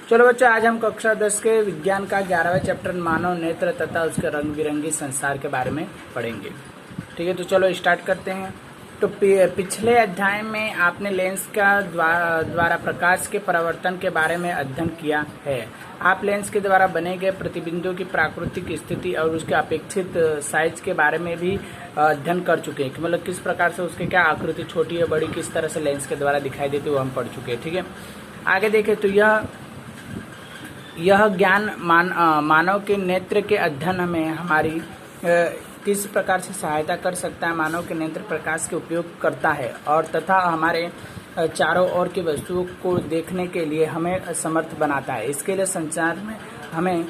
चलो बच्चों, आज हम कक्षा 10 के विज्ञान का 11वां चैप्टर मानव नेत्र तथा उसके रंग बिरंगी संसार के बारे में पढ़ेंगे। ठीक है, तो चलो स्टार्ट करते हैं। तो पिछले अध्याय में आपने लेंस का द्वारा प्रकाश के परावर्तन के बारे में अध्ययन किया है। आप लेंस के द्वारा बने गए प्रतिबिंबों की प्राकृतिक स्थिति और उसके अपेक्षित साइज के बारे में भी अध्ययन कर चुके हैं कि मतलब किस प्रकार से उसके क्या आकृति छोटी या बड़ी किस तरह से लेंस के द्वारा दिखाई देती है, वो हम पढ़ चुके हैं। ठीक है, आगे देखें तो यह ज्ञान मानव के नेत्र के अध्ययन में हमारी किस प्रकार से सहायता कर सकता है। मानव के नेत्र प्रकाश के उपयोग करता है और तथा हमारे चारों ओर की वस्तुओं को देखने के लिए हमें समर्थ बनाता है। इसके लिए संचार में हमें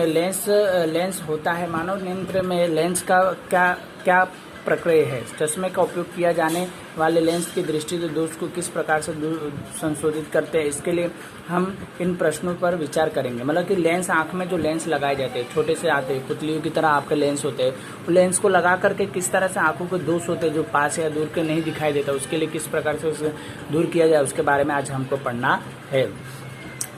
लेंस होता है। मानव नेत्र में लेंस का क्या प्रक्रिया है। चश्मे का उपयोग किया जाने वाले लेंस की दृष्टि से दोष को किस प्रकार से संशोधित करते हैं, इसके लिए हम इन प्रश्नों पर विचार करेंगे। मतलब कि लेंस, आंख में जो लेंस लगाए जाते हैं, छोटे से आते हैं, पुतलियों की तरह आपके लेंस होते हैं, वो लेंस को लगा करके किस तरह से आंखों के दोष होते हैं जो पास या दूर के नहीं दिखाई देता, उसके लिए किस प्रकार से उसे दूर किया जाए, उसके बारे में आज हमको पढ़ना है।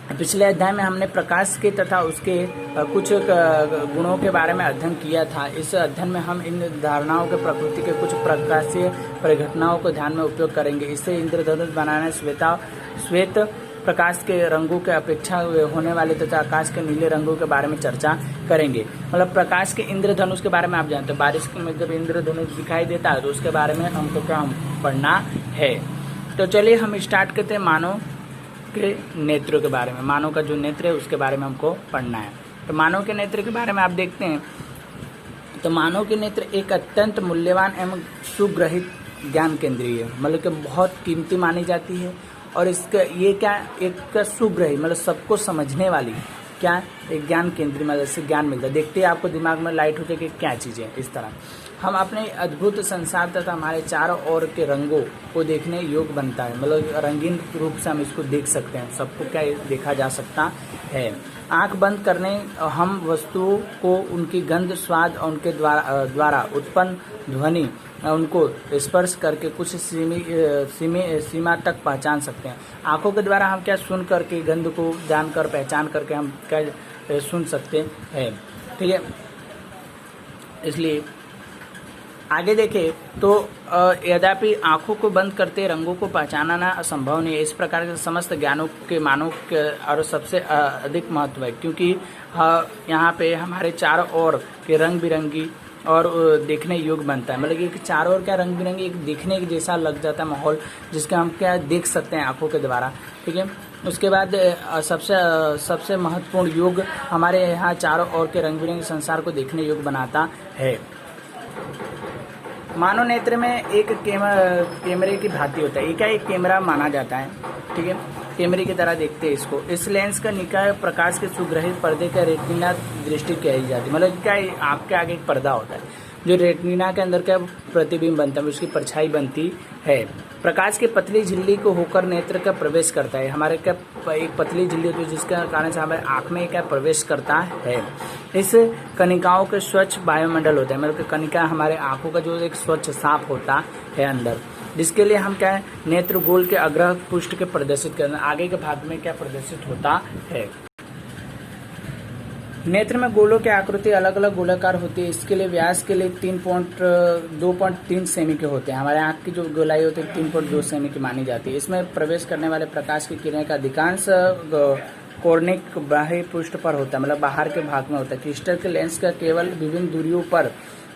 पिछले अध्याय में हमने प्रकाश के तथा उसके कुछ गुणों के बारे में अध्ययन किया था। इस अध्ययन में हम इन धारणाओं के प्रकृति के कुछ प्रकाशीय परिघटनाओं को ध्यान में उपयोग करेंगे। इससे इंद्रधनुष बनाने श्वेत प्रकाश के रंगों के अपेक्षा होने वाले तथा आकाश के नीले रंगों के बारे में चर्चा करेंगे। मतलब प्रकाश के इंद्रधनुष के बारे में आप जानते हैं, बारिश में जब इंद्रधनुष दिखाई देता है तो उसके बारे में हमको क्या पढ़ना है। तो चलिए हम स्टार्ट करते हैं मानव के नेत्रों के बारे में। मानव का जो नेत्र है उसके बारे में हमको पढ़ना है। तो मानव के नेत्र के बारे में आप देखते हैं तो मानव के नेत्र एक अत्यंत मूल्यवान एवं सुग्रहित ज्ञान केंद्रीय है। मतलब कि बहुत कीमती मानी जाती है और इसका ये क्या एक सुग्रही मतलब सबको समझने वाली क्या एक ज्ञान केंद्रीय मतलब से ज्ञान मिलता है। देखते ही आपको दिमाग में लाइट हो जाए कि क्या चीज़ है। इस तरह हम अपने अद्भुत संसार तथा हमारे चारों ओर के रंगों को देखने योग्य बनता है। मतलब रंगीन रूप से हम इसको देख सकते हैं, सबको क्या देखा जा सकता है। आंख बंद करने हम वस्तुओं को उनकी गंध, स्वाद और उनके द्वारा उत्पन्न ध्वनि उनको स्पर्श करके कुछ सीमा तक पहचान सकते हैं। आंखों के द्वारा हम क्या सुन करके गंध को जानकर पहचान करके हम क्या सुन सकते हैं। ठीक है, इसलिए आगे देखें तो यद्यपि आंखों को बंद करते रंगों को पहचानना असंभव नहीं है। इस प्रकार के समस्त ज्ञानों के मानव के और सबसे अधिक महत्व है, क्योंकि यहाँ पे हमारे चारों ओर के रंग बिरंगी और देखने योग्य बनता है। मतलब कि चारों ओर क्या रंग बिरंगी एक देखने के जैसा लग जाता है माहौल, जिसका हम क्या देख सकते हैं आंखों के द्वारा। ठीक है, उसके बाद सबसे महत्वपूर्ण योग हमारे यहाँ चारों ओर के रंग बिरंगे संसार को देखने योग्य बनाता है। मानव नेत्र में एक कैमरे की भांति होता है। ये क्या एक कैमरा माना जाता है। ठीक है, कैमरे की तरह देखते हैं इसको। इस लेंस का निकाय प्रकाश के सुग्रहित पर्दे का रेटिना दृष्टि कही जाती है। मतलब क्या आँख के आगे एक पर्दा होता है जो रेटिना के अंदर क्या प्रतिबिंब बनता है, उसकी परछाई बनती है। प्रकाश की पतली झिल्ली को होकर नेत्र का प्रवेश करता है। हमारे क्या एक पतली झिल्ली होती है जिसके कारण से हमारे आँख में क्या प्रवेश करता है। इस कणिकाओं के स्वच्छ वायुमंडल होता है। मतलब कि कणिका हमारे आंखों का जो एक स्वच्छ साफ होता है अंदर, जिसके लिए हम क्या है नेत्र गोल के अग्र पुष्ट के प्रदर्शित करना आगे के भाग में क्या प्रदर्शित होता है। नेत्र में गोलों की आकृति अलग अलग गोलाकार होती है। इसके लिए व्यास के लिए 2.3 सेमी के होते हैं। हमारे आंख की जो गोलाई होती है 3.2 सेमी की मानी जाती है। इसमें प्रवेश करने वाले प्रकाश की किरणें का अधिकांश कॉर्निक बाह्य पृष्ठ पर होता है, मतलब बाहर के भाग में होता है। क्रिस्टल के लेंस का केवल विभिन्न दूरियों पर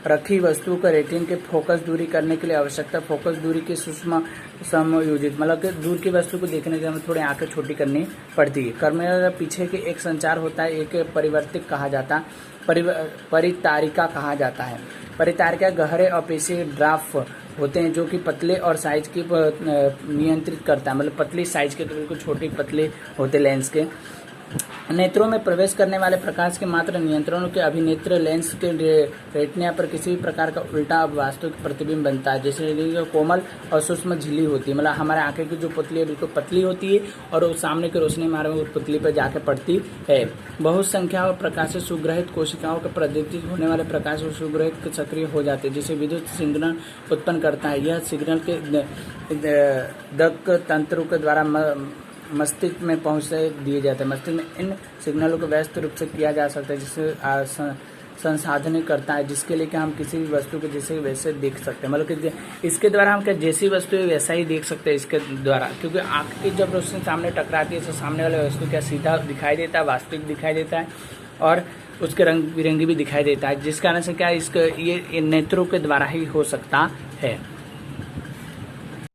रखी वस्तु का रेटिन के फोकस दूरी करने के लिए आवश्यकता फोकस दूरी की सूक्ष्म समायोजित मतलब कि दूर की वस्तु को देखने के लिए हमें थोड़ी आंखें छोटी करनी पड़ती है। कर्मेर पीछे के एक संचार होता है, एक परिवर्तिक कहा जाता परितारिका कहा जाता है। परितारिका गहरे और पेशी ड्राफ्ट होते हैं जो कि पतले और साइज की नियंत्रित करता है। मतलब पतली साइज के तो बिल्कुल छोटी पतले होते लेंस के। नेत्रों में प्रवेश करने वाले प्रकाश के मात्र नियंत्रणों के अभिनेत्र लेंस के रेटिना पर किसी भी प्रकार का उल्टा वास्तविक प्रतिबिंब बनता है। जैसे कोमल और सूक्ष्म झिल्ली होती है। मतलब हमारे आंखें की जो पुतली है बिल्कुल पतली होती है और वो सामने की रोशनी हमारे उस पुतली पर जाके पड़ती है। बहुत संख्या में प्रकाश से सुग्रहित कोशिकाओं के प्रदर्शित होने वाले प्रकाश और सुग्रहित सक्रिय हो जाते हैं, जिसे विद्युत सिग्नल उत्पन्न करता है। यह सिग्नल के दक तंत्रों के द्वारा मस्तिष्क में पहुँच दिए जाते हैं। मस्तिष्क में इन सिग्नलों को व्यस्त रूप से किया जा सकता है, जिससे संसाधन करता है, जिसके लिए कि हम किसी भी वस्तु को जैसे वैसे देख सकते हैं। मतलब कि इसके द्वारा हम क्या जैसी वस्तु है वैसा ही देख सकते हैं इसके द्वारा, क्योंकि आँख की जब रोशनी सामने टकराती है तो सामने वाले वस्तु क्या सीधा दिखाई देता है, वास्तविक दिखाई देता है और उसके रंग बिरंगी भी दिखाई देता है, जिस कारण से क्या इसका ये नेत्रों के द्वारा ही हो सकता है।